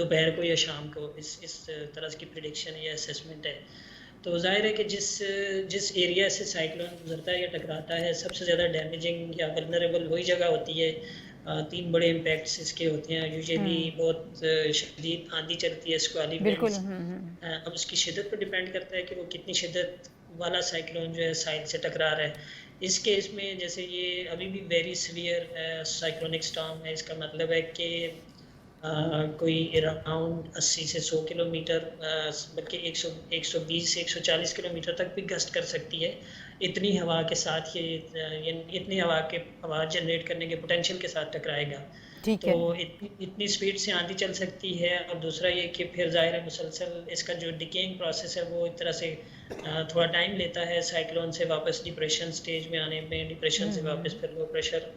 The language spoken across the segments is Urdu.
دوپہر کو یا شام کو، اس طرح کی پریڈکشن یا اسیسمنٹ ہے. تو ظاہر ہے کہ جس ایریا سے سائیکلون گزرتا ہے یا ٹکراتا ہے، سب سے زیادہ ڈیمیجنگ یا ولنریبل وہی جگہ ہوتی ہے. 3 بڑے امپیکٹس اس کے ہوتے ہیں. یوزلی بہت شدید آندھی چلتی ہے، اسکوالی بالکل. ونڈز. اب اس کی شدت پر ڈیپینڈ کرتا ہے کہ وہ کتنی شدت والا سائیکلون جو ہے ساحل سے ٹکرا رہا ہے. اس کیس میں جیسے یہ ابھی بھی ویری سیویئر سائیکلونک اسٹارم ہے، اس کا مطلب ہے کہ کوئی اراؤنڈ 80 سے 100 کلومیٹر، بلکہ 120 سے 140 کلومیٹر تک بھی گسٹ کر سکتی ہے. اتنی ہوا کے ساتھ اتنی ہوا جنریٹ کرنے کے پوٹینشیل کے ساتھ ٹکرائے گا. تو اتنی سپیڈ سے آندھی چل سکتی ہے. اور دوسرا یہ کہ پھر ظاہر ہے مسلسل اس کا جو ڈیکینگ پروسیس ہے وہ ایک طرح سے تھوڑا ٹائم لیتا ہے سائیکلون سے واپس ڈپریشن سٹیج میں آنے میں، ڈپریشن سے واپس پھر لو پریشر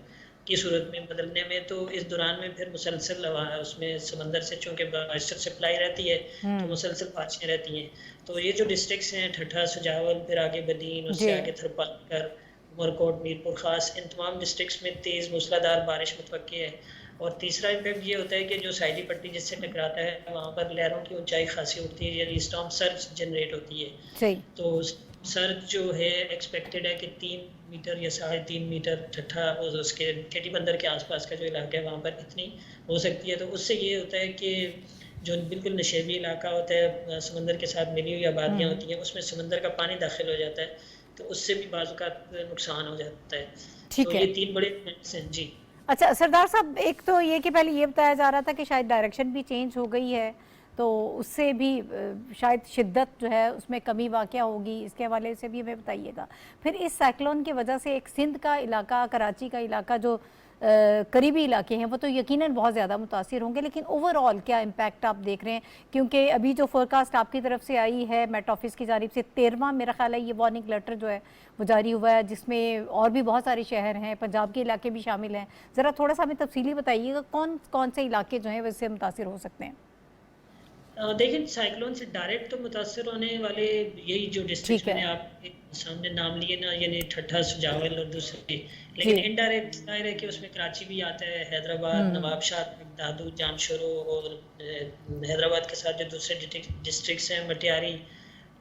کی صورت میں بدلنے میں. تو اس دوران میں پھر مسلسل اس میں سمندر سے چونکہ مائسچر سپلائی رہتی ہے تو مسلسل بارشیں رہتی ہیں. تو یہ جو ڈسٹرکٹس ہیں ٹھٹھہ، سجاول، پھر آگے بدین، اس سے آگے تھرپالکر، عمرکوٹ، میرپور خاص، ان تمام ڈسٹرکٹس میں تیز موسلادھار بارش متوقع ہے. اور تیسرا امپیکٹ یہ ہوتا ہے کہ جو ساحلی پٹی جس سے ٹکراتا ہے وہاں پر لہروں کی اونچائی خاصی اٹھتی ہے، یعنی اسٹارم سرج جنریٹ ہوتی ہے. تو سرج جو ہے ایکسپیکٹڈ ہے کہ 3 میٹر یا 3.5 میٹر ٹھٹھہ اور اس کے کیٹی بندر کے آس پاس کا جو علاقہ ہے وہاں پر اتنی ہو سکتی ہے. تو اس سے یہ ہوتا ہے کہ جو بالکل نشیبی علاقہ ہوتا ہے، سمندر کے ساتھ ملی ہوئی آبادیاں ہوتی ہیں، اس میں سمندر کا پانی داخل ہو جاتا ہے تو اس سے بھی بعض اوقات نقصان ہو جاتا ہے. تو یہ 3 بڑے ایونٹس ہیں. جی اچھا سردار صاحب، ایک تو یہ کہ پہلے یہ بتایا جا رہا تھا کہ شاید ڈائریکشن بھی چینج ہو گئی ہے تو اس سے بھی شاید شدت جو ہے اس میں کمی واقع ہوگی، اس کے حوالے سے بھی ہمیں بتائیے گا. پھر اس سائیکلون کی وجہ سے ایک سندھ کا علاقہ، کراچی کا علاقہ، جو قریبی علاقے ہیں وہ تو یقیناً بہت زیادہ متاثر ہوں گے، لیکن اوور آل کیا امپیکٹ آپ دیکھ رہے ہیں؟ کیونکہ ابھی جو فورکاسٹ آپ کی طرف سے آئی ہے میٹ آفس کی جانب سے 13واں میرا خیال ہے یہ وارننگ لیٹر جو ہے وہ جاری ہوا ہے، جس میں اور بھی بہت سارے شہر ہیں، پنجاب کے علاقے بھی شامل ہیں. ذرا تھوڑا سا ہمیں تفصیلی بتائیے گا کون سے علاقے جو ہیں وہ اس سے متاثر ہو سکتے ہیں؟ دیکھیں سائیکلون سے ڈائریکٹ تو متاثر ہونے والے یہی جو ڈسٹرکٹس میں نے آپ کے سامنے نام لیے نا، یعنی ٹھٹھہ، سجاول اور دوسرے. لیکن انڈائریکٹ ظاہر ہے کہ اس میں کراچی بھی آتا ہے، حیدرآباد، نوابشاہ، دادو، جامشورو، اور حیدرآباد کے ساتھ جو دوسرے ڈسٹرکٹس ہیں مٹیاری،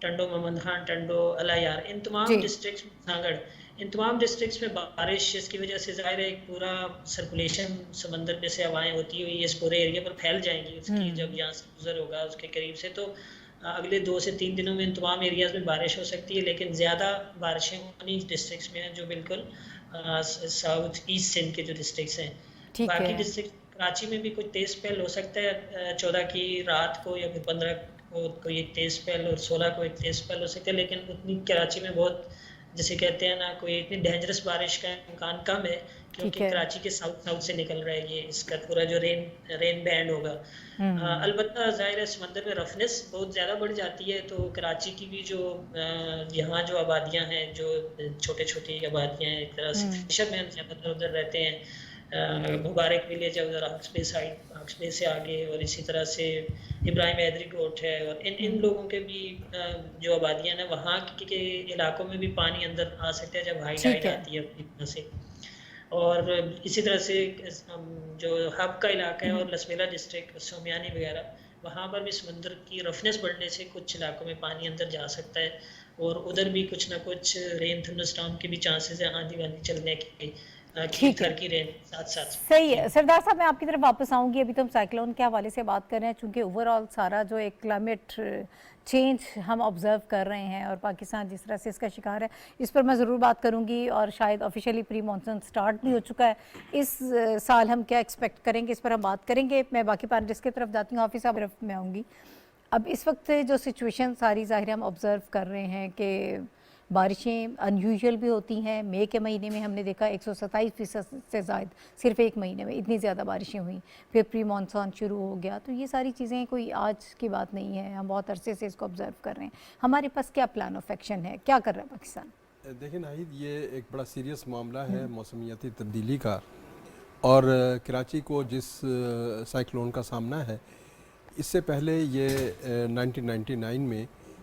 ٹنڈو، محمد خان، ٹنڈو، الایار، ان تمام ڈسٹرکٹس میں سانگڑ، ان تمام ڈسٹرکٹس میں بارش اس کی وجہ سے ظاہر ہے ایک پورا سرکولیشن سمندر میں سے ہوائیں ہوتی ہوئی اس پورے ایریا پر پھیل جائیں گی. اس کی جب یہاں سے گزر ہوگا اس کے قریب سے، تو اگلے 2 سے 3 دنوں میں ان تمام ایریاز میں بارش ہو سکتی ہے. لیکن زیادہ بارشیں انہی ڈسٹرکٹس میں ہیں جو بالکل ساؤتھ ایسٹ سندھ کے جو ڈسٹرکٹس ہیں. باقی ڈسٹرکٹ کراچی میں بھی کچھ تیز اسپیل ہو سکتا ہے 14 کی رات کو یا پھر 15 کو کوئی ایک تیز اسپیل، اور 16 کو ایک تیز اسپیل ہو سکتا ہے. لیکن اتنی کراچی میں بہت جسے کہتے ہیں نا کوئی اتنی ڈینجرس بارش کا امکان کم ہے، کیونکہ کراچی کے ساؤتھ سے نکل رہا ہے یہ اس کا پورا جو رین بینڈ ہوگا. البتہ ظاہر ہے سمندر میں رفنس بہت زیادہ بڑھ جاتی ہے، تو کراچی کی بھی جو یہاں جو آبادیاں ہیں، جو چھوٹے چھوٹی آبادیاں ہیں، ایک طرح سے فشر مین زیادہ تر ادھر رہتے ہیں. مبارک ولیج ہے ادھر ہاکسبے سائڈ، ہاکسبے سے آگے، اور اسی طرح سے ابراہیم حیدری کوٹ ہے، اور ان لوگوں کے بھی جو آبادیاں ہیں وہاں کے علاقوں میں بھی پانی اندر آ سکتا ہے جب ہائی ٹائڈ آتی ہے اپنی طرح سے. اور اسی طرح سے جو ہب کا علاقہ ہے اور لسبیلا ڈسٹرکٹ، سومیانی وغیرہ، وہاں پر بھی سمندر کی رفنس بڑھنے سے کچھ علاقوں میں پانی اندر جا سکتا ہے، اور ادھر بھی کچھ نہ کچھ رین تھنڈر اسٹارم کے بھی چانسز ہیں آندھی واندھی چلنے کے. صحیح ہے سردار صاحب، میں آپ کی طرف واپس آؤں گی. ابھی تو ہم سائیکلون کے حوالے سے بات کر رہے ہیں، چونکہ اوور آل سارا جو ایک کلائمیٹ چینج ہم آبزرو کر رہے ہیں اور پاکستان جس طرح سے اس کا شکار ہے، اس پر میں ضرور بات کروں گی. اور شاید آفیشیلی پری مانسون سٹارٹ بھی ہو چکا ہے. اس سال ہم کیا ایکسپیکٹ کریں گے اس پر ہم بات کریں گے. میں باقی پینلسٹ کی طرف جاتی ہوں، حافظ صاحب طرف میں آؤں گی. اب اس وقت جو سچویشن ساری ظاہر ہم آبزرو کر رہے ہیں کہ بارشیں ان یوزول بھی ہوتی ہیں. مئی کے مہینے میں ہم نے دیکھا 127% سے زائد صرف ایک مہینے میں اتنی زیادہ بارشیں ہوئیں. پھر پری مانسون شروع ہو گیا. تو یہ ساری چیزیں کوئی آج کی بات نہیں ہے، ہم بہت عرصے سے اس کو آبزرو کر رہے ہیں. ہمارے پاس کیا پلان آف ایکشن ہے، کیا کر رہا ہے پاکستان؟ دیکھیں ناہید، یہ ایک بڑا سیریس معاملہ ہے موسمیاتی تبدیلی کا، اور کراچی کو جس سائیکلون کا سامنا ہے، اس سے پہلے یہ 1999 میں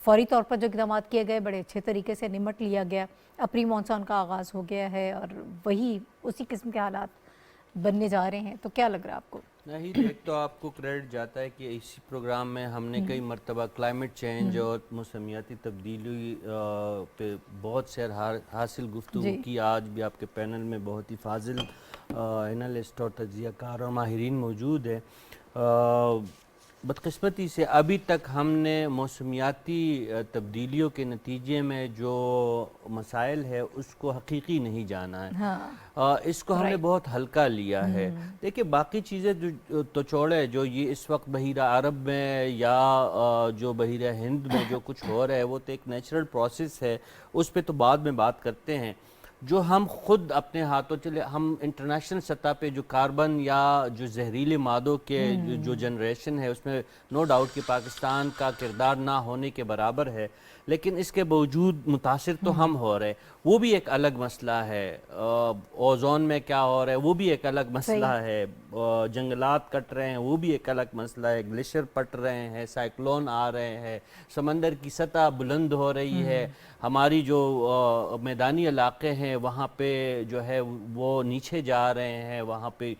فوری طور پر جو اقدامات کیے گئے بڑے اچھے طریقے سے نمٹ لیا گیا، اپنی مانسون کا آغاز ہو گیا ہے اور وہی اسی قسم کے حالات بننے جا رہے ہیں، تو کیا لگ رہا ہے آپ کو؟ نہیں، ایک تو آپ کو کریڈٹ جاتا ہے کہ اسی پروگرام میں ہم نے کئی مرتبہ کلائمیٹ چینج اور موسمیاتی تبدیلی پہ بہت سیر حاصل گفتگو کی. آج بھی آپ کے پینل میں بہت ہی فاضل انالسٹ اور تجزیہ کار اور ماہرین موجود ہیں. بدقسمتی سے ابھی تک ہم نے موسمیاتی تبدیلیوں کے نتیجے میں جو مسائل ہے اس کو حقیقی نہیں جانا ہے. اس کو ہم نے بہت ہلکا لیا ہے. دیکھیں باقی چیزیں تو چھوڑے، جو یہ اس وقت بحیرہ عرب میں یا جو بحیرہ ہند میں جو کچھ ہو رہا ہے وہ تو ایک نیچرل پروسیس ہے، اس پہ تو بعد میں بات کرتے ہیں. جو ہم خود اپنے ہاتھوں چلے، ہم انٹرنیشنل سطح پہ جو کاربن یا جو زہریلے مادوں کے جو جنریشن ہے اس میں نو ڈاؤٹ کہ پاکستان کا کردار نہ ہونے کے برابر ہے، لیکن اس کے باوجود متاثر تو ہم ہو رہے. وہ بھی ایک الگ مسئلہ ہے. اوزون میں کیا ہو رہا ہے وہ بھی ایک الگ مسئلہ ہے. جنگلات کٹ رہے ہیں وہ بھی ایک الگ مسئلہ ہے. گلیشیئر پٹ رہے ہیں، سائیکلون آ رہے ہیں، سمندر کی سطح بلند ہو رہی ہے. ہماری جو میدانی علاقے ہیں وہاں پہ جو ہے وہ نیچے جا رہے ہیں. وہاں پہ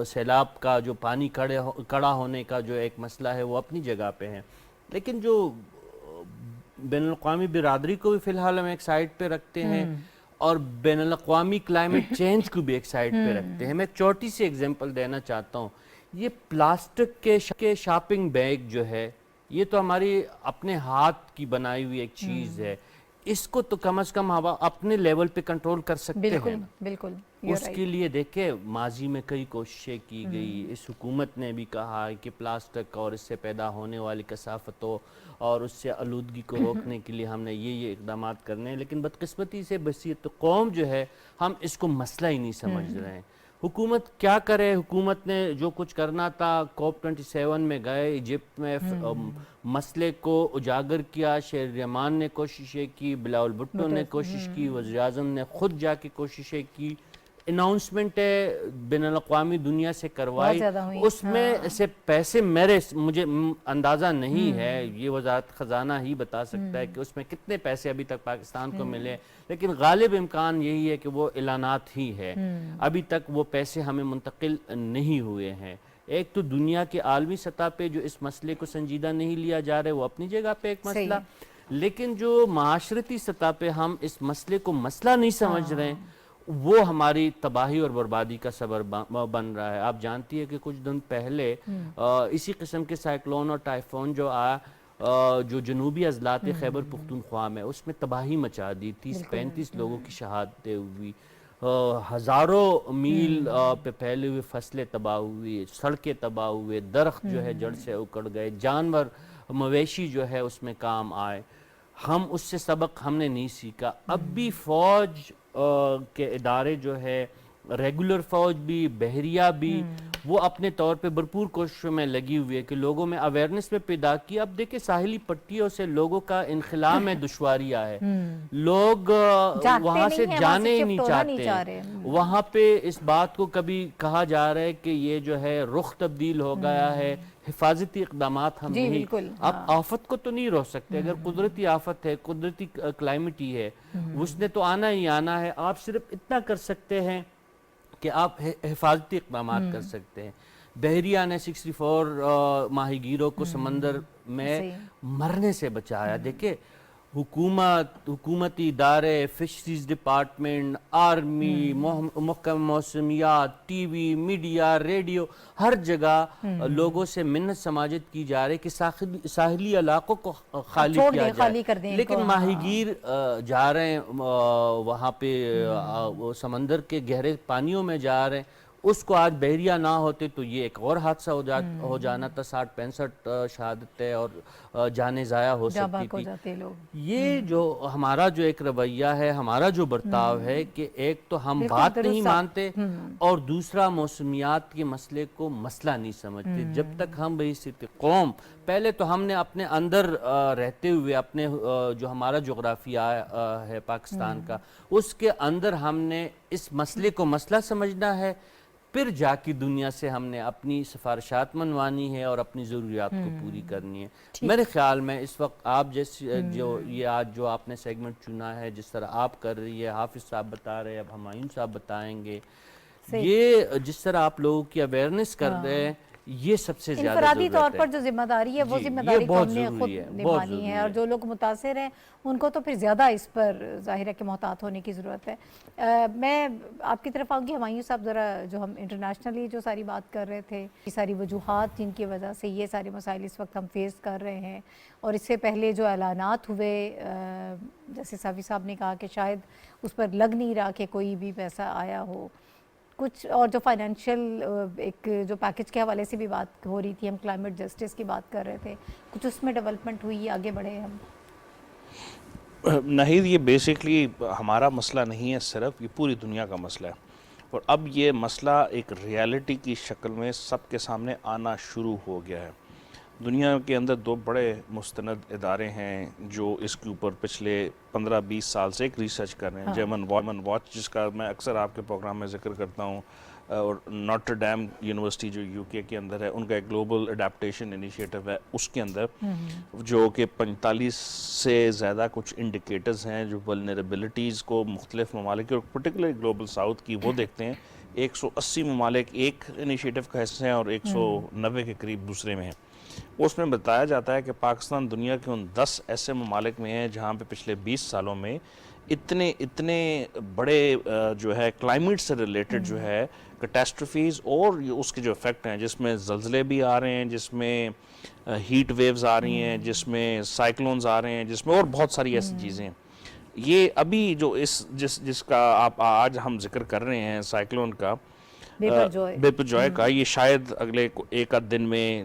سیلاب کا جو پانی کڑا ہونے کا جو ایک مسئلہ ہے وہ اپنی جگہ پہ ہے. لیکن جو بین الاقوامی برادری کو بھی فی الحال ہم ایک سائڈ پہ رکھتے ہیں اور بین الاقوامی کلائمیٹ چینج کو بھی ایک سائڈ پہ رکھتے ہیں. میں ایک چھوٹی سی ایگزامپل دینا چاہتا ہوں. یہ پلاسٹک کے شاپنگ بیگ جو ہے یہ تو ہماری اپنے ہاتھ کی بنائی ہوئی ایک چیز ہے. اس کو تو کم از کم ہم اپنے لیول پہ کنٹرول کر سکتے ہیں. بالکل اس کے لیے دیکھیں ماضی میں کئی کوششیں کی گئی. اس حکومت نے بھی کہا ہے کہ پلاسٹک اور اس سے پیدا ہونے والی کثافتوں اور اس سے آلودگی کو روکنے کے لیے ہم نے یہ اقدامات کرنے ہیں. لیکن بدقسمتی سے بصیرت قوم جو ہے ہم اس کو مسئلہ ہی نہیں سمجھ رہے ہیں. حکومت کیا کرے؟ حکومت نے جو کچھ کرنا تھا کوپ 27 میں گئے ایجپٹ میں، مسئلے کو اجاگر کیا. شیر رحمان نے کوششیں کی، بلاول بھٹو نے کوشش کی، وزیر اعظم نے خود جا کے کوششیں کی. اناؤنسمنٹ بین الاقوامی دنیا سے کروائی. اس میں سے پیسے مجھے اندازہ نہیں ہے، یہ وزارت خزانہ ہی بتا سکتا ہے کہ اس میں کتنے پیسے ابھی تک پاکستان کو ملے. لیکن غالب امکان یہی ہے کہ وہ اعلانات ہی ہے. ابھی تک وہ پیسے ہمیں منتقل نہیں ہوئے ہیں. ایک تو دنیا کے عالمی سطح پہ جو اس مسئلے کو سنجیدہ نہیں لیا جا رہا ہے وہ اپنی جگہ پہ ایک مسئلہ، لیکن جو معاشرتی سطح پہ ہم اس مسئلے کو مسئلہ نہیں سمجھ رہے ہیں وہ ہماری تباہی اور بربادی کا سبب بن رہا ہے. آپ جانتی ہے کہ کچھ دن پہلے اسی قسم کے سائیکلون اور ٹائفون جو آیا جو جنوبی اضلاع خیبر پختونخوا میں، اس میں تباہی مچا دی. 30-35 لوگوں کی شہادتیں ہوئی. ہزاروں میل پہ پھیلے ہوئے فصلیں تباہ ہوئی، سڑکیں تباہ ہوئے، درخت جو ہے جڑ سے اکڑ گئے، جانور مویشی جو ہے اس میں کام آئے. ہم اس سے سبق ہم نے نہیں سیکھا. اب بھی فوج کے ادارے جو ہے، ریگولر فوج بھی، بحریہ بھی، وہ اپنے طور پہ بھرپور کوششوں میں لگی ہوئی ہے کہ لوگوں میں اویئرنس میں پیدا کی. اب دیکھیں ساحلی پٹیوں سے لوگوں کا انخلاء میں دشواریاں ہے. لوگ وہاں سے جانے ہی نہیں چاہتے. وہاں پہ اس بات کو کبھی کہا جا رہا ہے کہ یہ جو ہے رخ تبدیل ہو گیا ہے. حفاظتی اقدامات ہم نہیں، آپ آفت کو تو نہیں روک سکتے. اگر قدرتی آفت ہے، قدرتی کلائمیٹی ہے، اس نے تو آنا ہی آنا ہے. آپ صرف اتنا کر سکتے ہیں کہ آپ حفاظتی اقدامات کر سکتے ہیں. بحریہ نے 64 ماہی گیروں کو سمندر میں مرنے سے بچایا. دیکھیں حکومتی ادارے، فشریز ڈپارٹمنٹ، آرمی، محکمہ موسمیات، ٹی وی، میڈیا، ریڈیو، ہر جگہ لوگوں سے منت سماجت کی جا رہی کہ ساحلی علاقوں کو خالی کیا جائے. لیکن ماہی گیر جا رہے ہیں وہاں پہ سمندر کے گہرے پانیوں میں جا رہے ہیں. اس کو آج بحریہ نہ ہوتے تو یہ ایک اور حادثہ ہو جانا تھا. 60-65 شہادتیں اور جانیں ضائع ہو سکتی تھی. یہ جو ہمارا جو ایک رویہ ہے، ہمارا جو برتاؤ ہے کہ ایک تو ہم بات نہیں مانتے اور دوسرا موسمیات کے مسئلے کو مسئلہ نہیں سمجھتے. جب تک ہم بحیثیت قوم پہلے تو ہم نے اپنے اندر رہتے ہوئے اپنے جو ہمارا جغرافیہ ہے پاکستان کا، اس کے اندر ہم نے اس مسئلے کو مسئلہ سمجھنا ہے. پھر جا کے دنیا سے ہم نے اپنی سفارشات منوانی ہے اور اپنی ضروریات کو پوری کرنی ہے. میرے خیال میں اس وقت آپ جیسے جو یہ آج جو آپ نے سیگمنٹ چنا ہے، جس طرح آپ کر رہی ہے، حافظ صاحب بتا رہے ہیں، اب ہمایوں صاحب بتائیں گے، یہ جس طرح آپ لوگوں کی اویئرنس کر رہے ہیں، یہ سب سے زیادہ انفرادی طور پر جو ذمہ داری ہے وہ ذمہ داری کو ہم نے خود نبھانی ہے، اور جو لوگ متاثر ہیں ان کو تو پھر زیادہ اس پر ظاہر ہے کہ محتاط ہونے کی ضرورت ہے. میں آپ کی طرف آؤں گی ہمایوں صاحب، ذرا جو ہم انٹرنیشنلی جو ساری بات کر رہے تھے، یہ ساری وجوہات جن کی وجہ سے یہ سارے مسائل اس وقت ہم فیس کر رہے ہیں، اور اس سے پہلے جو اعلانات ہوئے، جیسے صافی صاحب نے کہا کہ شاید اس پر لگ نہیں رہا کہ کوئی بھی پیسہ آیا ہو کچھ، اور جو فائنینشیل ایک جو پیکج کے حوالے سے بھی بات ہو رہی تھی، ہم کلائمیٹ جسٹس کی بات کر رہے تھے، کچھ اس میں ڈیولپمنٹ ہوئی، آگے بڑھے ہم؟ نہید، یہ بیسکلی ہمارا مسئلہ نہیں ہے صرف، یہ پوری دنیا کا مسئلہ ہے، اور اب یہ مسئلہ ایک ریالٹی کی شکل میں سب کے سامنے آنا شروع ہو گیا ہے. دنیا کے اندر 2 بڑے مستند ادارے ہیں جو اس کے اوپر پچھلے 15-20 سال سے ایک ریسرچ کر رہے ہیں. جرمن واچ، جس کا میں اکثر آپ کے پروگرام میں ذکر کرتا ہوں، اور نوٹر ڈیم یونیورسٹی جو UK کے اندر ہے، ان کا ایک گلوبل اڈیپٹیشن انیشیٹو ہے. اس کے اندر جو کہ 45 سے زیادہ کچھ انڈیکیٹرز ہیں جو ولنریبلٹیز کو مختلف ممالک اور پرٹیکولرلی گلوبل ساؤتھ کی وہ دیکھتے ہیں. 180 ممالک ایک انیشیٹو کا حصہ ہیں اور 190 کے قریب دوسرے میں ہیں. اس میں بتایا جاتا ہے کہ پاکستان دنیا کے ان 10 ایسے ممالک میں ہیں جہاں پہ پچھلے 20 سالوں میں اتنے بڑے جو ہے کلائمیٹ سے ریلیٹڈ جو ہے کیٹاسٹروفیز اور اس کے جو افیکٹ ہیں، جس میں زلزلے بھی آ رہے ہیں، جس میں ہیٹ ویوز آ رہی ہیں، جس میں سائیکلونز آ رہے ہیں، جس میں اور بہت ساری ایسی چیزیں ہیں. یہ ابھی جو جس کا آپ آج ہم ذکر کر رہے ہیں، سائیکلون کا، بیپرجوائے کا، یہ شاید اگلے 1 آدھ دن میں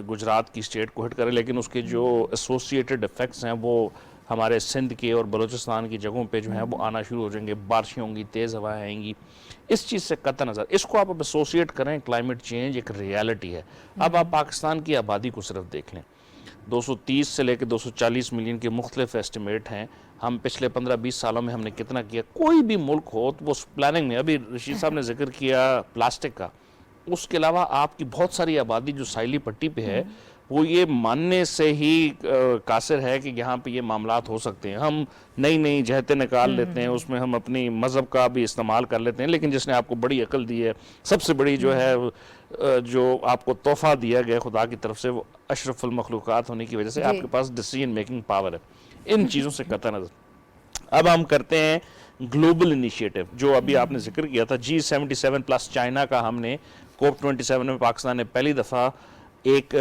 گجرات کی اسٹیٹ کو ہٹ کرے، لیکن اس کے جو ایسوسیٹڈ ایفیکٹس ہیں وہ ہمارے سندھ کے اور بلوچستان کی جگہوں پہ جو ہیں وہ آنا شروع ہو جائیں گے. بارشیں ہوں گی، تیز ہوائیں آئیں گی. اس چیز سے قطع نظر اس کو آپ اب ایسوسیٹ کریں، کلائمیٹ چینج ایک ریالٹی ہے. اب آپ پاکستان کی آبادی کو صرف دیکھ لیں، 230 سے لے کے 240 ملین کے مختلف ایسٹیمیٹ ہیں. ہم پچھلے 15-20 سالوں میں ہم نے کتنا کیا؟ کوئی بھی ملک ہو تو وہ پلاننگ میں، ابھی رشید صاحب نے ذکر کیا پلاسٹک کا، اس کے علاوہ آپ کی بہت ساری آبادی جو ساحلی پٹی پہ ہے وہ یہ ماننے سے ہی قاصر ہے کہ یہاں پہ یہ معاملات ہو سکتے ہیں. ہم نئی جہتیں نکال لیتے ہیں، اس میں ہم اپنی مذہب کا بھی استعمال کر لیتے ہیں، لیکن جس نے آپ کو بڑی عقل دی ہے، سب سے بڑی جو ہے جو آپ کو تحفہ دیا گیا خدا کی طرف سے، وہ اشرف المخلوقات ہونے کی وجہ سے آپ کے پاس ڈیسیژن میکنگ پاور ہے. ان چیزوں سے قطع نظر اب ہم کرتے ہیں گلوبل انیشیٹو جو ابھی آپ نے ذکر کیا تھا، G77 پلس چائنا کا. ہم نے COP27 میں پاکستان نے پہلی دفعہ ایک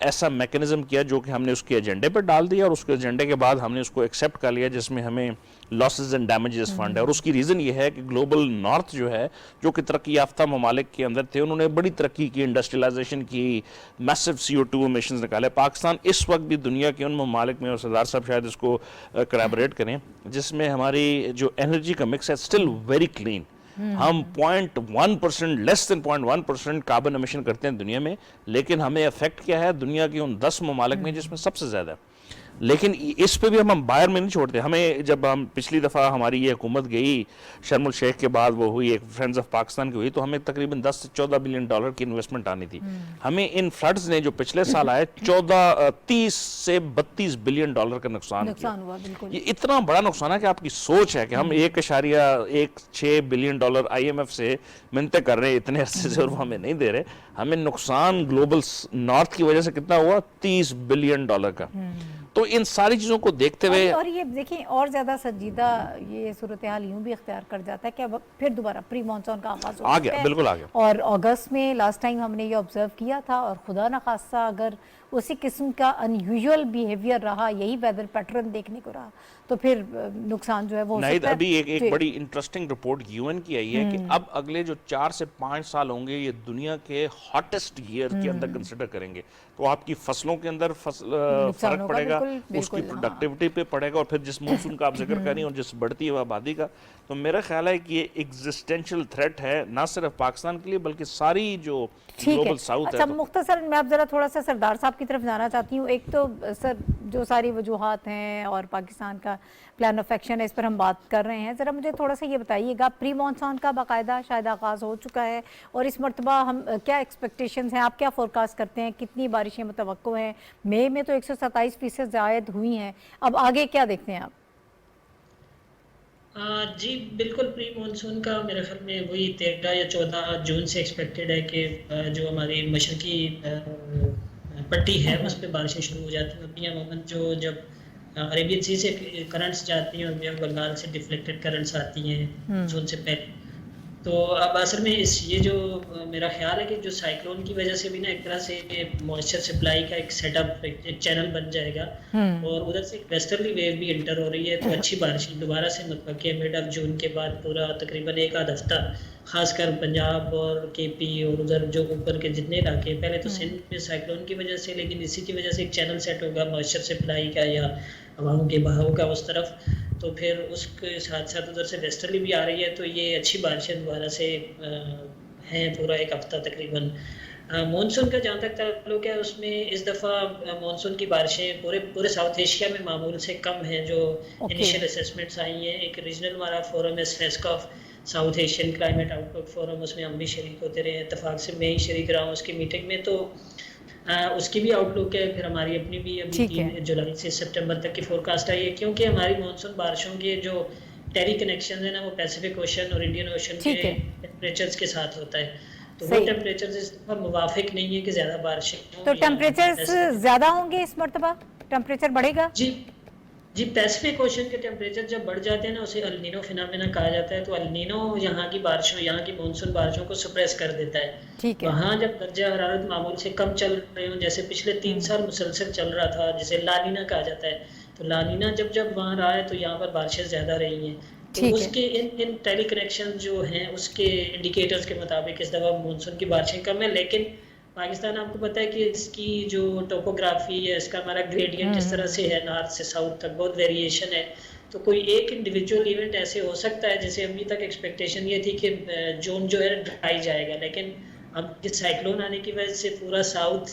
ایسا میکنزم کیا جو کہ ہم نے اس کے ایجنڈے پر ڈال دیا، اور اس کے ایجنڈے کے بعد ہم نے اس کو ایکسیپٹ کر لیا، جس میں ہمیں لاسز اینڈ ڈیمیجز فنڈ ہے. اور اس کی ریزن یہ ہے کہ گلوبل نارتھ جو ہے، جو کہ ترقی یافتہ ممالک کے اندر تھے، انہوں نے بڑی ترقی کی، انڈسٹریلائزیشن کی، میسو CO2 امیشنز نکالے. پاکستان اس وقت بھی دنیا کے ان ممالک میں، اور سردار صاحب شاید اس کو کریبوریٹ کریں، جس میں ہماری جو انرجی کا مکس ہے اسٹل ویری کلین. ہم 0.1%، لیس دین 0.1% کاربن امیشن کرتے ہیں دنیا میں، لیکن ہمیں افیکٹ کیا ہے دنیا کے ان 10 ممالک میں جس میں سب سے زیادہ ہے. لیکن اس پہ بھی ہم باہر میں نہیں چھوڑتے. ہمیں جب ہم پچھلی دفعہ ہماری یہ حکومت گئی شرم الشیخ کے بعد، وہ ہوئی ایک فرینڈز آف پاکستان کی ہوئی، تو ہمیں تقریباً 10 سے 14 بلین ڈالر کی انویسٹمنٹ آنی تھی. ہمیں ان فلڈز نے جو پچھلے سال آئے 30 سے 32 بلین ڈالر کا نقصان ہوا. بالکل یہ اتنا بڑا نقصان ہے کہ آپ کی سوچ ہے کہ ہم 1.16 بلین ڈالر IMF سے منتیں کر رہے ہیں اتنے عرصے سے، اور وہ ہمیں نہیں دے رہے. ہمیں نقصان گلوبل نارتھ کی وجہ سے کتنا ہوا؟ 30 بلین ڈالر کا. تو ان ساری چیزوں کو دیکھتے ہوئے، اور یہ دیکھیں اور زیادہ سنجیدہ یہ صورتحال یوں بھی اختیار کر جاتا ہے کہ اب پھر دوبارہ پری مانسون کا آغاز آ گیا، بالکل آ گیا. اور اگست میں لاسٹ ٹائم ہم نے یہ آبزرو کیا تھا، اور خدا نخواستہ اگر اسی قسم کا ان یوزول بیہیویئر رہا، یہی ویدر پیٹرن دیکھنے کو رہا، تو پھر نقصان جو ہے وہ نہیں. ابھی ایک بڑی انٹرسٹنگ رپورٹ UN کی آئی ہے کہ اب اگلے جو 4 سے 5 سال ہوں گے یہ دنیا کے ہاٹسٹ ایئر کے اندر کنسیڈر کریں گے. تو آپ کی فصلوں کے اندر فرق پڑے گا، اس کی پروڈکٹیوٹی پہ پڑے گا، اور پھر جس مونسون کا آپ ذکر کریں اور جس بڑھتی ہوئی آبادی کا. تو میرا خیال ہے کہ یہ ایگزسٹینشل تھریٹ ہے نہ صرف پاکستان کے لیے بلکہ ساری جو گلوبل ساؤتھ ہے. اچھا، مختصر میں اب ذرا تھوڑا سا سردار صاحب کی طرف جانا چاہتی ہوں. ایک تو سر جو ساری وجوہات ہیں اور پاکستان کا پلان آف ایکشن ہے، اس پر ہم بات کر رہے ہیں. ذرا مجھے تھوڑا سا یہ بتائیے گا، پری مانسون کا باقاعدہ شاید آغاز ہو چکا ہے اور اس مرتبہ ہم کیا ایکسپیکٹیشنز ہیں، آپ کیا فورکاسٹ کرتے ہیں، کتنی بارشیں متوقع ہیں؟ مئی میں تو 127% زائد ہوئی ہیں، اب آگے کیا دیکھتے ہیں آپ؟ جی بالکل، پری مانسون کا میرے خیال میں وہی 13 یا 14 جون سے ایکسپیکٹڈ ہے کہ جو ہماری مشرقی پٹی ہے اس پہ بارشیں شروع ہو جاتی ہیں. ابھی عموماً جو جب عربین سی سے کرنٹس جاتی ہیں اور جب بنگال سے ڈیفلیکٹڈ کرنٹس آتی ہیں مانسون سے پہلے، تو اب اصل میں یہ جو میرا خیال ہے کہ جو سائیکلون کی وجہ سے بھی نا ایک طرح سے موئسچر سپلائی کا ایک سیٹ اپ، ایک چینل بن جائے گا، اور ادھر سے ایک ویسٹرلی ویو بھی انٹر ہو رہی ہے، تو اچھی بارشیں دوبارہ سے متوقع ہے مڈ آف جون کے بعد پورا تقریباً ایک آدھ ہفتہ، خاص کر پنجاب اور کے پی اور ادھر جو اوپر کے جتنے علاقے ہیں. پہلے تو سندھ میں سائیکلون کی وجہ سے، لیکن اسی کی وجہ سے ایک چینل سیٹ ہوگا موئسچر سپلائی کا یا ہواؤں کے بہاؤ کا اس طرف، تو پھر اس کے ساتھ ساتھ ادھر سے ویسٹرلی بھی آ رہی ہے، تو یہ اچھی بارشیں دوبارہ سے ہیں پورا ایک ہفتہ تقریباً. مانسون کا جہاں تک تعلق ہے، اس میں اس دفعہ مانسون کی بارشیں پورے ساؤتھ ایشیا میں معمول سے کم ہیں. جو انیشیل اسیسمنٹس آئی ہیں، ایک ریجنل ہمارا فورم ہے سفیسک of South Asian climate outlook forum, اس میں ہم بھی شریک ہوتے رہے ہیں، اتفاق سے میں ہی شریک رہا ہوں اس کی میٹنگ میں. تو اس کی بھی آؤٹ لک ہے، پھر ہماری اپنی بھی ابھی 3 جولائی سے سپٹمبر تک کی فورکاسٹ آئی ہے، کیونکہ ہماری مانسون بارشوں کے جو ٹیلی کنیکشن ہیں نا، وہ پیسیفک اوشن اور انڈین اوشن کے ٹیمپریچرز کے ساتھ ہوتا ہے، تو وہ ٹیمپریچرز اس دفعہ موافق نہیں ہے کہ زیادہ بارشیں ہوں. تو ٹیمپریچرز زیادہ ہوں گے اس مرتبہ، ٹیمپریچر بڑھے گا؟ جی پیسیفک اوشن کے ٹیمپریچر جب بڑھ جاتے ہیں نا، اسے النینو فینامنا کہا جاتا ہے. تو النینو یہاں کی بارشوں، یہاں کی مانسون بارشوں کو سپریس کر دیتا ہے. وہاں جب درجہ حرارت معمول سے کم چل رہے ہوں، جیسے پچھلے 3 سال مسلسل چل رہا تھا، جسے لانینا کہا جاتا ہے، تو لانینا جب وہاں رہا ہے تو یہاں پر بارشیں زیادہ رہی ہیں. تو اس کے ان ٹیلی کنیکشن جو ہیں، اس کے انڈیکیٹرز کے مطابق اس دفعہ مانسون کی بارشیں کم ہیں. لیکن پاکستان آپ کو پتہ ہے کہ اس کی جو ٹوپوگرافی ہے، اس کا ہمارا گریڈینٹ اس طرح سے ہے، نارتھ سے ساؤتھ تک بہت ویریشن ہے. تو کوئی ایک انڈیویجول ایونٹ ایسے ہو سکتا ہے، جیسے ابھی تک ایکسپیکٹیشن یہ تھی کہ جون جو ہے ڈرائی جائے گا، لیکن اب یہ سائیکلون آنے کی وجہ سے پورا ساؤتھ،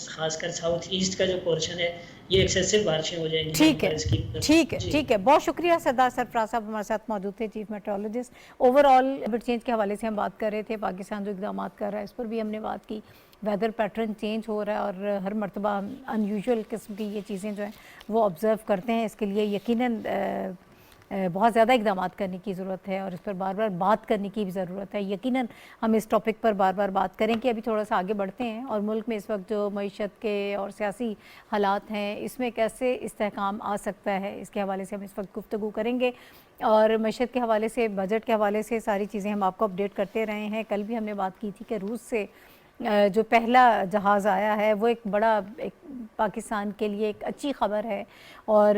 خاص کر ساؤتھ ایسٹ کا جو پورشن ہے، یہ ایکسیسو بارشیں ہو جائیں گی. ٹھیک ہے، بہت شکریہ. سردار سرفراز صاحب ہمارے ساتھ موجود تھے، chief meteorologist. Over all climate change کے حوالے سے ہم بات کر رہے تھے، پاکستان جو اقدامات کر رہا ہے اس پر بھی ہم نے بات کی. ویدر پیٹرن چینج ہو رہا ہے اور ہر مرتبہ ان یوزول قسم کی یہ چیزیں جو ہیں وہ آبزرو کرتے ہیں. اس کے لیے یقیناً بہت زیادہ اقدامات کرنے کی ضرورت ہے اور اس پر بار بار بات کرنے کی بھی ضرورت ہے. یقیناً ہم اس ٹاپک پر بار بار بات کریں کہ ابھی تھوڑا سا آگے بڑھتے ہیں اور ملک میں اس وقت جو معیشت کے اور سیاسی حالات ہیں، اس میں کیسے استحکام آ سکتا ہے، اس کے حوالے سے ہم اس وقت گفتگو کریں گے. اور معیشت کے حوالے سے، بجٹ کے حوالے سے ساری چیزیں ہم آپ کو اپڈیٹ کرتے رہے ہیں. کل بھی ہم نے بات کی تھی کہ روس سے جو پہلا جہاز آیا ہے وہ ایک بڑا پاکستان کے لیے ایک اچھی خبر ہے. اور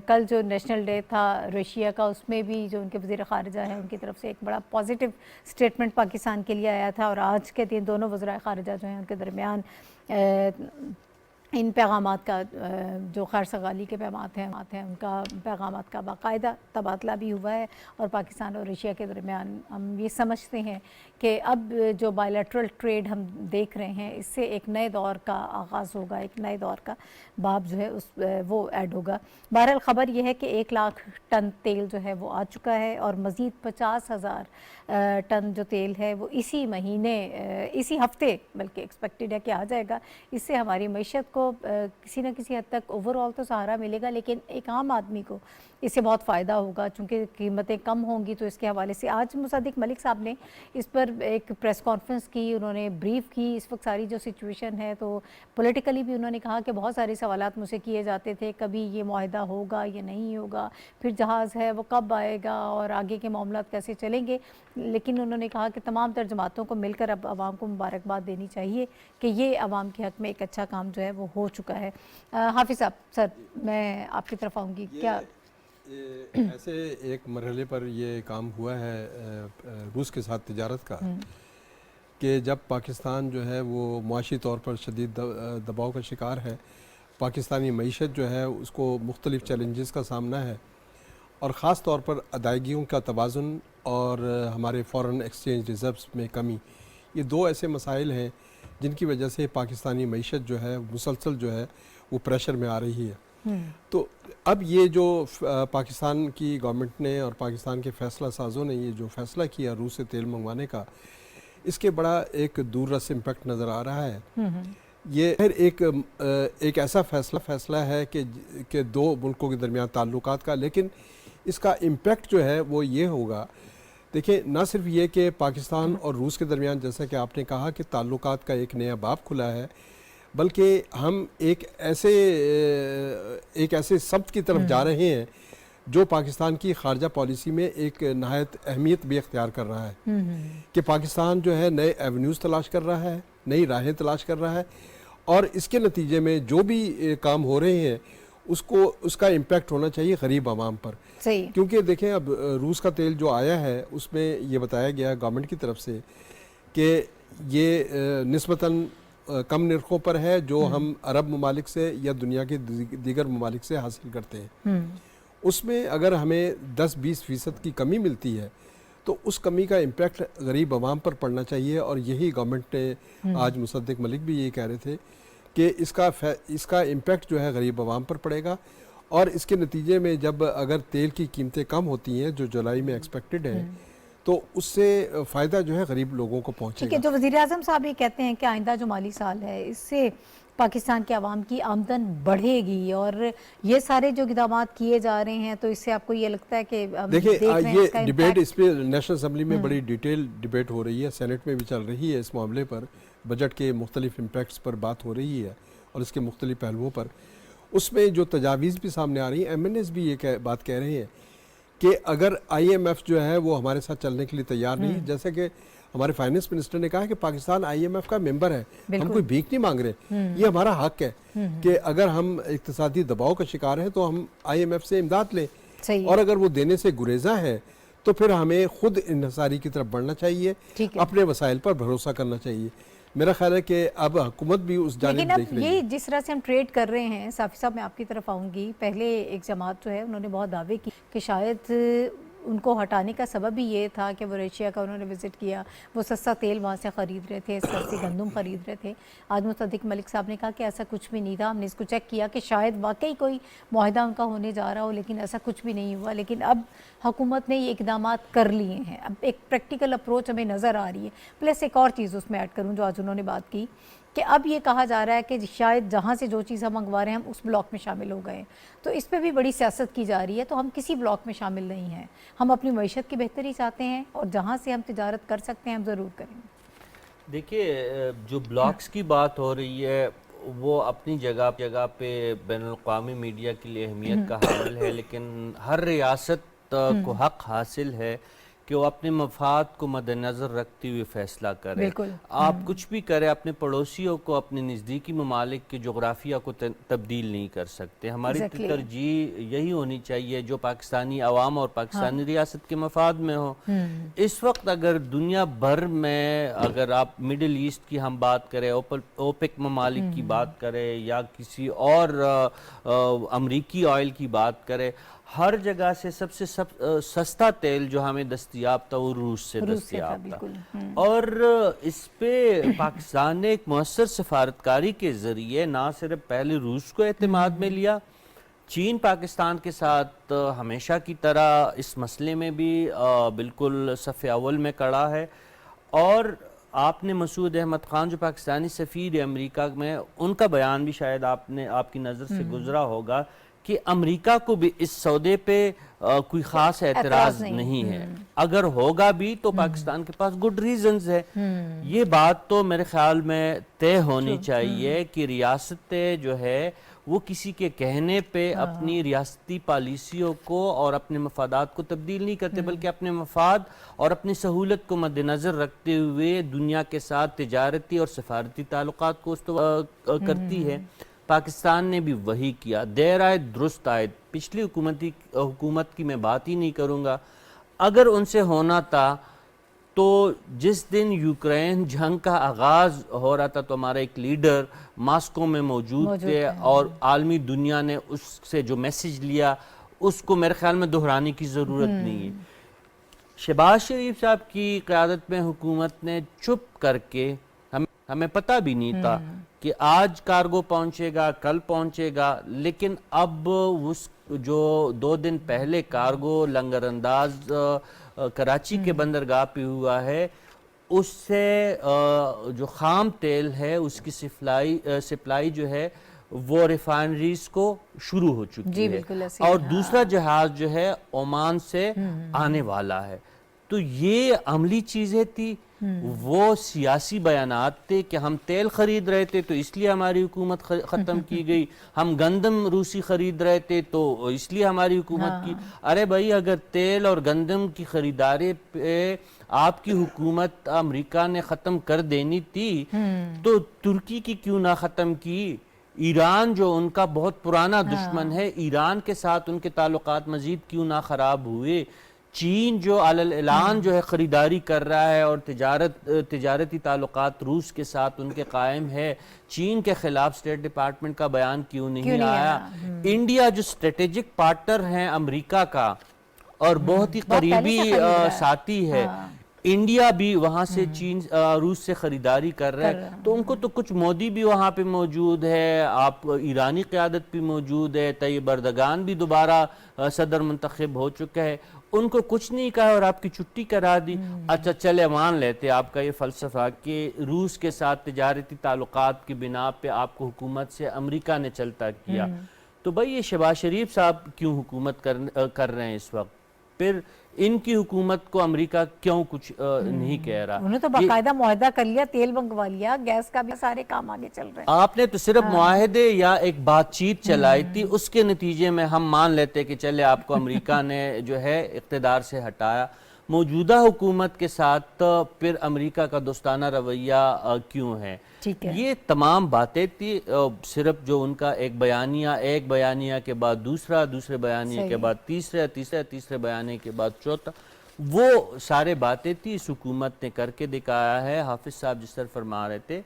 کل جو نیشنل ڈے تھا روشیا کا، اس میں بھی جو ان کے وزیر خارجہ ہیں ان کی طرف سے ایک بڑا پازیٹیو سٹیٹمنٹ پاکستان کے لیے آیا تھا. اور آج کے دن دونوں وزرائے خارجہ جو ہیں ان کے درمیان ان پیغامات کا، جو خیر سگالی کے پیغامات ہیں ان کا پیغامات کا باقاعدہ تبادلہ بھی ہوا ہے. اور پاکستان اور ایشیا کے درمیان ہم یہ سمجھتے ہیں کہ اب جو بائیلیٹرل ٹریڈ ہم دیکھ رہے ہیں، اس سے ایک نئے دور کا آغاز ہوگا، ایک نئے دور کا باب جو ہے وہ ایڈ ہوگا. بہرحال خبر یہ ہے کہ 1 لاکھ ٹن تیل جو ہے وہ آ چکا ہے اور مزید 50,000 ٹن جو تیل ہے وہ اسی مہینے، اسی ہفتے بلکہ ایکسپیکٹڈ ہے کہ آ جائے گا. اس سے ہماری معیشت کو کسی نہ کسی حد تک اوور آل تو سہارا ملے گا، لیکن ایک عام آدمی کو اس سے بہت فائدہ ہوگا چونکہ قیمتیں کم ہوں گی. تو اس کے حوالے سے آج مصدق ملک صاحب نے اس پر ایک پریس کانفرنس کی، انہوں نے بریف کی اس وقت ساری جو سچویشن ہے. تو پولیٹیکلی بھی انہوں نے کہا کہ بہت سارے سوالات مجھ سے کیے جاتے تھے، کبھی یہ معاہدہ ہوگا یا نہیں ہوگا، پھر جہاز ہے وہ کب آئے گا اور آگے کے معاملات کیسے چلیں گے. لیکن انہوں نے کہا کہ تمام تر جماعتوں کو مل کر اب عوام کو مبارکباد دینی چاہیے کہ یہ عوام کے حق میں ایک اچھا کام جو ہے وہ ہو چکا ہے. حافظ صاحب، سر میں آپ کی طرف آؤں گی. کیا ایسے ایک مرحلے پر یہ کام ہوا ہے روس کے ساتھ تجارت کا کہ جب پاکستان جو ہے وہ معاشی طور پر شدید دباؤ کا شکار ہے، پاکستانی معیشت جو ہے اس کو مختلف چیلنجز کا سامنا ہے، اور خاص طور پر ادائیگیوں کا توازن اور ہمارے فارن ایکسچینج ریزروز میں کمی، یہ 2 ایسے مسائل ہیں جن کی وجہ سے پاکستانی معیشت جو ہے مسلسل جو ہے وہ پریشر میں آ رہی ہے. تو اب یہ جو پاکستان کی گورنمنٹ نے اور پاکستان کے فیصلہ سازوں نے یہ جو فیصلہ کیا روس سے تیل منگوانے کا، اس کے بڑا ایک دور رس امپیکٹ نظر آ رہا ہے۔ یہ ایک ایسا فیصلہ ہے کہ دو ملکوں کے درمیان تعلقات کا، لیکن اس کا امپیکٹ جو ہے وہ یہ ہوگا، دیکھیں نہ صرف یہ کہ پاکستان اور روس کے درمیان جیسا کہ آپ نے کہا کہ تعلقات کا ایک نیا باب کھلا ہے، بلکہ ہم ایک ایسے سبق کی طرف جا رہے ہیں جو پاکستان کی خارجہ پالیسی میں ایک نہایت اہمیت بھی اختیار کر رہا ہے، کہ پاکستان جو ہے نئے ایونیوز تلاش کر رہا ہے، نئی راہیں تلاش کر رہا ہے، اور اس کے نتیجے میں جو بھی کام ہو رہے ہیں اس کا امپیکٹ ہونا چاہیے غریب عوام پر۔ صحیح، کیونکہ دیکھیں اب روس کا تیل جو آیا ہے اس میں یہ بتایا گیا گورنمنٹ کی طرف سے کہ یہ نسبتاً کم نرخوں پر ہے جو ہم عرب ممالک سے یا دنیا کے دیگر ممالک سے حاصل کرتے ہیں۔ اس میں اگر ہمیں 10-20% کی کمی ملتی ہے تو اس کمی کا امپیکٹ غریب عوام پر پڑنا چاہیے، اور یہی گورنمنٹ نے آج مصدق ملک بھی یہ کہہ رہے تھے کہ اس کا امپیکٹ جو ہے غریب عوام پر پڑے گا، اور اس کے نتیجے میں جب اگر تیل کی قیمتیں کم ہوتی ہیں جو جولائی میں ایکسپیکٹڈ ہے تو اس سے فائدہ جو ہے غریب لوگوں کو پہنچے ٹھیک ہے۔ گا۔ جو وزیر اعظم صاحب یہ کہتے ہیں کہ آئندہ جو مالی سال ہے اس سے پاکستان کے عوام کی آمدن بڑھے گی، اور یہ سارے جو اقدامات کیے جا رہے ہیں، تو اس سے آپ کو یہ لگتا ہے کہ دیکھیں اس کا یہ ڈیبیٹ اس پہ نیشنل اسمبلی میں بڑی ڈیٹیل ڈیبیٹ ہو رہی ہے، سینٹ میں بھی چل رہی ہے، اس معاملے پر بجٹ کے مختلف امپیکٹس پر بات ہو رہی ہے اور اس کے مختلف پہلوؤں پر۔ اس میں جو تجاویز بھی سامنے آ رہی ہیں، ایم این ایس بھی یہ بات کہہ رہے ہیں کہ اگر آئی ایم ایف جو ہے وہ ہمارے ساتھ چلنے کے لیے تیار نہیں، جیسے کہ ہمارے فائنانس منسٹر نے کہا کہ پاکستان آئی ایم ایف کا ممبر ہے، ہم کوئی بھیک نہیں مانگ رہے، یہ ہمارا حق ہے کہ اگر ہم اقتصادی دباؤ کا شکار ہیں تو ہم آئی ایم ایف سے امداد لیں، اور اگر وہ دینے سے گریزاں ہے تو پھر ہمیں خود انحصاری کی طرف بڑھنا چاہیے، اپنے وسائل پر بھروسہ کرنا چاہیے۔ میرا خیال ہے کہ اب حکومت بھی اس جانب لیکن دیکھ اب رہی ہے۔ یہ جس طرح سے ہم ٹریڈ کر رہے ہیں، صافی صاحب میں آپ کی طرف آؤں گی، پہلے ایک جماعت جو ہے انہوں نے بہت دعوے کی کہ شاید ان کو ہٹانے کا سبب ہی یہ تھا کہ وہ رشیا کا انہوں نے وزٹ کیا، وہ سستا تیل وہاں سے خرید رہے تھے، سستی گندم خرید رہے تھے۔ آج مصدق ملک صاحب نے کہا کہ ایسا کچھ بھی نہیں تھا، ہم نے اس کو چیک کیا کہ شاید واقعی کوئی معاہدہ ان کا ہونے جا رہا ہو، لیکن ایسا کچھ بھی نہیں ہوا۔ لیکن اب حکومت نے یہ اقدامات کر لیے ہیں، اب ایک پریکٹیکل اپروچ ہمیں نظر آ رہی ہے۔ پلس ایک اور چیز اس میں ایڈ کروں جو آج انہوں نے بات کی کہ اب یہ کہا جا رہا ہے کہ شاید جہاں سے جو چیز ہم منگوا رہے ہیں ہم اس بلاک میں شامل ہو گئے ہیں، تو اس پہ بھی بڑی سیاست کی جا رہی ہے۔ تو ہم کسی بلاک میں شامل نہیں ہیں، ہم اپنی معیشت کی بہتری چاہتے ہیں، اور جہاں سے ہم تجارت کر سکتے ہیں ہم ضرور کریں گے۔ دیکھیے جو بلاکس کی بات ہو رہی ہے وہ اپنی جگہ پہ بین الاقوامی میڈیا کے لیے اہمیت کا حامل ہے، لیکن ہر ریاست کو حق حاصل ہے کہ وہ اپنے مفاد کو مد نظر رکھتے ہوئے فیصلہ کرے۔ بالکل، آپ کچھ بھی کریں، اپنے پڑوسیوں کو، اپنے نزدیکی ممالک کے جغرافیہ کو تبدیل نہیں کر سکتے۔ ہماری ترجیح یہی ہونی چاہیے جو پاکستانی عوام اور پاکستانی ریاست کے مفاد میں ہو۔ اس وقت اگر دنیا بھر میں اگر آپ مڈل ایسٹ کی ہم بات کریں، اوپیک ممالک کی بات کریں، یا کسی اور امریکی آئل کی بات کریں، ہر جگہ سے سب سے سستا تیل جو ہمیں دستیاب تھا وہ روس سے دستیاب تھا، اور اس پہ پاکستان نے ایک مؤثر سفارتکاری کے ذریعے نہ صرف پہلے روس کو اعتماد میں لیا، چین پاکستان کے ساتھ ہمیشہ کی طرح اس مسئلے میں بھی بالکل صف اول میں کھڑا ہے، اور آپ نے مسعود احمد خان جو پاکستانی سفیر امریکہ میں، ان کا بیان بھی شاید آپ کی نظر سے گزرا ہوگا کہ امریکہ کو بھی اس سودے پہ کوئی خاص اعتراض نہیں ہے، اگر ہوگا بھی تو پاکستان کے پاس گڈ ریزنز ہے۔ یہ بات تو میرے خیال میں طے ہونی چاہیے کہ ریاستیں جو ہے وہ کسی کے کہنے پہ اپنی ریاستی پالیسیوں کو اور اپنے مفادات کو تبدیل نہیں کرتے، بلکہ اپنے مفاد اور اپنی سہولت کو مد نظر رکھتے ہوئے دنیا کے ساتھ تجارتی اور سفارتی تعلقات کو کرتی ہے۔ پاکستان نے بھی وہی کیا، دیر آئے درست آئے۔ پچھلی حکومت کی میں بات ہی نہیں کروں گا، اگر ان سے ہونا تھا تو جس دن یوکرین جنگ کا آغاز ہو رہا تھا تو ہمارا ایک لیڈر ماسکو میں موجود تھے، اور عالمی دنیا نے اس سے جو میسج لیا اس کو میرے خیال میں دہرانے کی ضرورت نہیں ہے۔ شہباز شریف صاحب کی قیادت میں حکومت نے چپ کر کے، ہمیں پتہ بھی نہیں تھا کہ آج کارگو پہنچے گا، کل پہنچے گا، لیکن اب اس جو 2 دن پہلے کارگو لنگر انداز کراچی کے بندرگاہ پہ ہوا ہے، اس سے جو خام تیل ہے اس کی سپلائی جو ہے وہ ریفائنریز کو شروع ہو چکی ہے، اور دوسرا جہاز جو ہے عمان سے آنے والا ہے۔ تو یہ عملی چیزیں تھی، وہ سیاسی بیانات تھے کہ ہم تیل خرید رہے تھے تو اس لیے ہماری حکومت ختم کی گئی، ہم گندم روسی خرید رہے تھے تو اس لیے ہماری حکومت کی۔ ارے بھائی، اگر تیل اور گندم کی خریداری پہ آپ کی حکومت امریکہ نے ختم کر دینی تھی تو ترکی کی کیوں نہ ختم کی؟ ایران جو ان کا بہت پرانا دشمن ہے، ایران کے ساتھ ان کے تعلقات مزید کیوں نہ خراب ہوئے؟ چین جو علی اعلان جو ہے خریداری کر رہا ہے اور تجارتی تعلقات روس کے ساتھ ان کے قائم ہے، چین کے خلاف اسٹیٹ ڈپارٹمنٹ کا بیان کیوں نہیں آیا؟ انڈیا جو اسٹریٹجک پارٹنر ہیں امریکہ کا اور بہت ہی قریبی ساتھی ہے، انڈیا بھی وہاں سے روس سے خریداری کر رہا ہے، تو ان کو تو کچھ مودی بھی وہاں پہ موجود ہے، آپ ایرانی قیادت بھی موجود ہے، طیب اردگان بھی دوبارہ صدر منتخب ہو چکا ہے، ان کو کچھ نہیں کہا اور آپ کی چھٹی کرا دی۔ اچھا چلے مان لیتے آپ کا یہ فلسفہ کہ روس کے ساتھ تجارتی تعلقات کی بنا پہ آپ کو حکومت سے امریکہ نے چلتا کیا، تو بھائی یہ شہباز شریف صاحب کیوں حکومت کر رہے ہیں اس وقت؟ پھر ان کی حکومت کو امریکہ کیوں کچھ نہیں کہہ رہا؟ انہوں نے تو باقاعدہ معاہدہ کر لیا، تیل منگوا لیا، گیس کا بھی سارے کام آگے چل رہے ہیں۔ آپ نے تو صرف معاہدے یا ایک بات چیت چلائی تھی، اس کے نتیجے میں ہم مان لیتے کہ چلے آپ کو امریکہ نے جو ہے اقتدار سے ہٹایا۔ موجودہ حکومت کے ساتھ پھر امریکہ کا دوستانہ رویہ کیوں ہے؟ یہ تمام باتیں تھی، صرف جو ان کا ایک بیانیہ کے بعد دوسرے بیانیہ کے بعد تیسرے بیانیہ کے بعد چوتھا، وہ سارے باتیں تھی اس حکومت نے کر کے دکھایا ہے۔ حافظ صاحب جس طرح فرما رہے تھے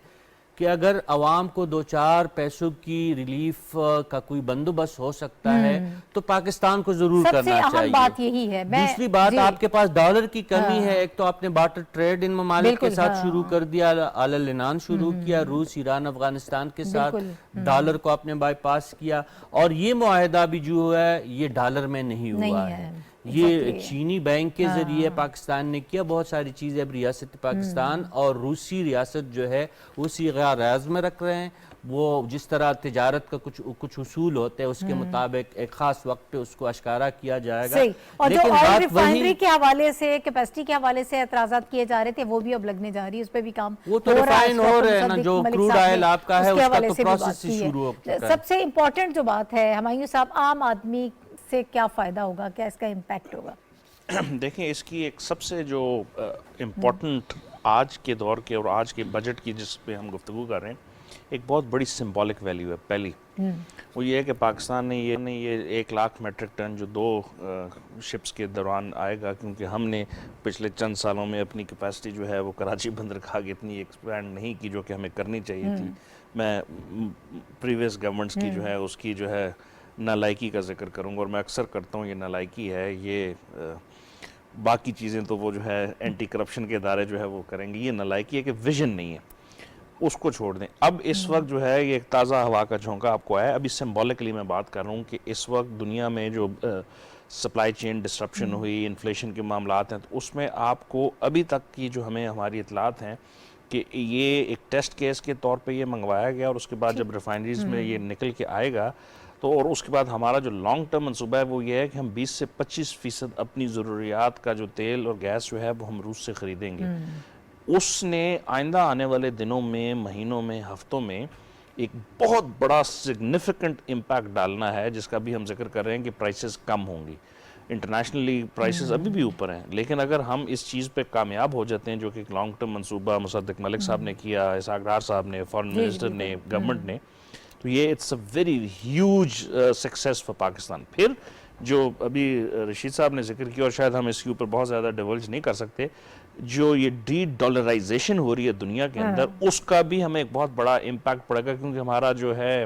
کہ اگر عوام کو 2-4 پیسوں کی ریلیف کا کوئی بندوبست ہو سکتا ہے تو پاکستان کو ضرور کرنا چاہیے۔ سب سے اہم بات یہی ہے۔ دوسری بات، آپ کے پاس ڈالر کی کمی ہے، ایک تو آپ نے بارٹر ٹریڈ ان ممالک کے ساتھ شروع کر دیا، علی العنان شروع کیا، روس، ایران، افغانستان کے ساتھ ڈالر کو آپ نے بائی پاس کیا، اور یہ معاہدہ بھی جو ہے یہ ڈالر میں نہیں ہوا ہے، یہ چینی بینک کے ذریعے پاکستان نے کیا بہت ساری چیزیں۔ اب ریاست پاکستان اور روسی ریاست جو ہے وہ صیغہ راز میں رکھ رہے ہیں، وہ جس طرح تجارت کا کچھ اصول ہوتے ہیں اس کے مطابق ایک خاص وقت پہ اس کو اشکارا کیا جائے گا۔ اور جو آئل ریفائنری کے حوالے سے، کیپیسٹی کے حوالے سے اعتراضات کیے جا رہے تھے، وہ بھی اب لگنے جا رہی ہے، اس پہ بھی کام وہ تو ریفائن ہو رہے ہیں نا، جو کروڈ آئل آپ کا ہے اس کا تو پروسیس ہی شروع ہو چکا ہے۔ سب سے امپورٹنٹ جو بات ہے ہمایوں صاحب، عام آدمی سے کیا فائدہ ہوگا، کیا اس کا امپیکٹ ہوگا؟ دیکھیں، اس کی ایک سب سے جو امپورٹنٹ آج کے دور کے اور آج کے بجٹ کی جس پہ ہم گفتگو کر رہے ہیں، ایک بہت بڑی سمبولک ویلیو ہے۔ پہلی وہ یہ ہے کہ پاکستان نے یہ 1 لاکھ میٹرک ٹن جو 2 شپس کے دوران آئے گا، کیونکہ ہم نے پچھلے چند سالوں میں اپنی کیپیسٹی جو ہے وہ کراچی بندرگاہ کی اتنی ایکسپینڈ نہیں کی جو کہ ہمیں کرنی چاہیے تھی۔ میں پریویس گورنمنٹس کی جو ہے اس کی جو ہے نالائکی کا ذکر کروں گا، اور میں اکثر کرتا ہوں یہ نالائکی ہے، یہ باقی چیزیں تو وہ جو ہے اینٹی کرپشن کے ادارے جو ہے وہ کریں گے، یہ نالائکی ہے کہ ویژن نہیں ہے، اس کو چھوڑ دیں۔ اب اس وقت جو ہے یہ ایک تازہ ہوا کا جھونکا آپ کو آیا ہے۔ ابھی سمبولکلی میں بات کر رہا ہوں کہ اس وقت دنیا میں جو سپلائی چین ڈسرپشن ہوئی، انفلیشن کے معاملات ہیں، تو اس میں آپ کو ابھی تک کی جو ہماری اطلاعات ہیں کہ یہ ایک ٹیسٹ کیس کے طور پہ یہ منگوایا گیا، اور اس کے بعد جب ریفائنریز میں یہ نکل کے آئے گا تو، اور اس کے بعد ہمارا جو لانگ ٹرم منصوبہ ہے وہ یہ ہے کہ ہم 20 سے 25% اپنی ضروریات کا جو تیل اور گیس جو ہے وہ ہم روس سے خریدیں گے۔ اس نے آئندہ آنے والے دنوں میں، مہینوں میں، ہفتوں میں ایک بہت بڑا سگنیفیکنٹ امپیکٹ ڈالنا ہے، جس کا بھی ہم ذکر کر رہے ہیں کہ پرائسز کم ہوں گی۔ انٹرنیشنلی پرائسز ابھی بھی اوپر ہیں، لیکن اگر ہم اس چیز پہ کامیاب ہو جاتے ہیں، جو کہ ایک لانگ ٹرم منصوبہ مصدق ملک صاحب نے کیا، اسحاق ڈار صاحب نے، فارن منسٹر نے، گورنمنٹ نے، تو یہ it's a very huge success for Pakistan. پھر جو ابھی رشید صاحب نے ذکر کیا، اور شاید ہم اس کے اوپر بہت زیادہ ڈیولج نہیں کر سکتے، جو یہ ڈی ڈالرائزیشن ہو رہی ہے دنیا کے اندر، اس کا بھی ہمیں ایک بہت بڑا امپیکٹ پڑے گا، کیونکہ ہمارا جو ہے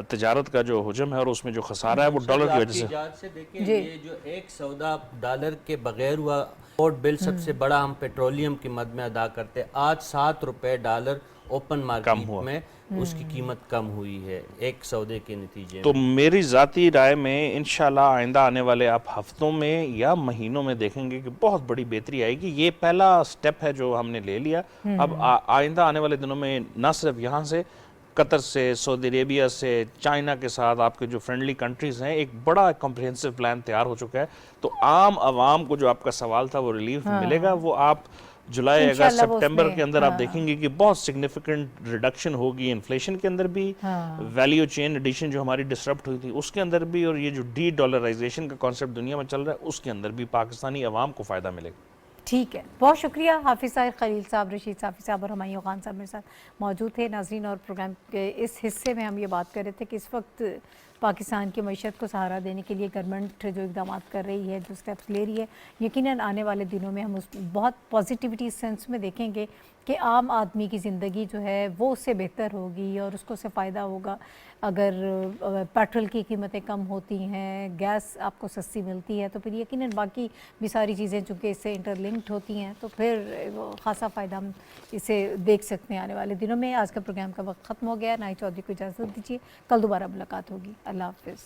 تجارت کا جو حجم ہے اور اس میں جو خسارہ ہے وہ ڈالر کی وجہ سے۔ دیکھیں یہ جو ایک سودا ڈالر کے بغیر ہوا، ایکسپورٹ بل سب سے بڑا ہم پیٹرولیم کی مد میں ادا کرتے، آج 7 روپے ڈالر اوپن مارکیٹ میں اس کی قیمت کم ہوئی ہے ایک سودے کے نتیجے تو میں. میری ذاتی رائے میں انشاءاللہ آئندہ آنے والے آپ ہفتوں میں یا مہینوں میں دیکھیں گے کہ بہت بڑی بہتری آئے گی. یہ پہلا سٹیپ ہے جو ہم نے لے لیا. اب آئندہ آنے والے دنوں میں نہ صرف یہاں سے، قطر سے، سعودی عربیہ سے، چائنا کے ساتھ آپ کے جو فرینڈلی کنٹریز ہیں، ایک بڑا کمپریہنسو پلان تیار ہو چکا ہے. تو عام عوام کو جو آپ کا سوال تھا وہ ریلیف ملے گا. وہ آپ جولائی اگست انشاءاللہ وہ اس سپٹمبر میں، کے اندر آپ دیکھیں گے کہ بہت سگنیفیکنٹ ریڈکشن ہوگی انفلیشن کے اندر بھی، ویلیو چین ایڈیشن جو ہماری ڈسرپٹ ہوئی تھی اس کے اندر بھی، اور یہ جو ڈی ڈالرائزیشن کا کانسیپٹ دنیا میں چل رہا ہے اس کے اندر بھی پاکستانی عوام کو فائدہ ملے گا. ٹھیک ہے، بہت شکریہ. حافظ طاہر خلیل صاحب، رشید صافی صاحب اور ہمایوں خان صاحب میرے ساتھ موجود تھے. ناظرین، اور پروگرام کے اس حصے میں ہم یہ بات کر رہے تھے کہ اس وقت پاکستان کی معیشت کو سہارا دینے کے لیے گورنمنٹ جو اقدامات کر رہی ہے، جو اسٹیپس لے رہی ہے، یقیناً آنے والے دنوں میں ہم اس بہت پازیٹیوٹی سینس میں دیکھیں گے کہ عام آدمی کی زندگی جو ہے وہ اس سے بہتر ہوگی اور اس کو اس سے فائدہ ہوگا. اگر پیٹرول کی قیمتیں کم ہوتی ہیں، گیس آپ کو سستی ملتی ہے، تو پھر یقیناً باقی بھی ساری چیزیں چونکہ اس سے انٹر لنکڈ ہوتی ہیں، تو پھر خاصا فائدہ ہم اسے دیکھ سکتے ہیں آنے والے دنوں میں. آج کا پروگرام کا وقت ختم ہو گیا. نائی چودھری کو اجازت دیجیے، کل دوبارہ ملاقات ہوگی. اللہ حافظ.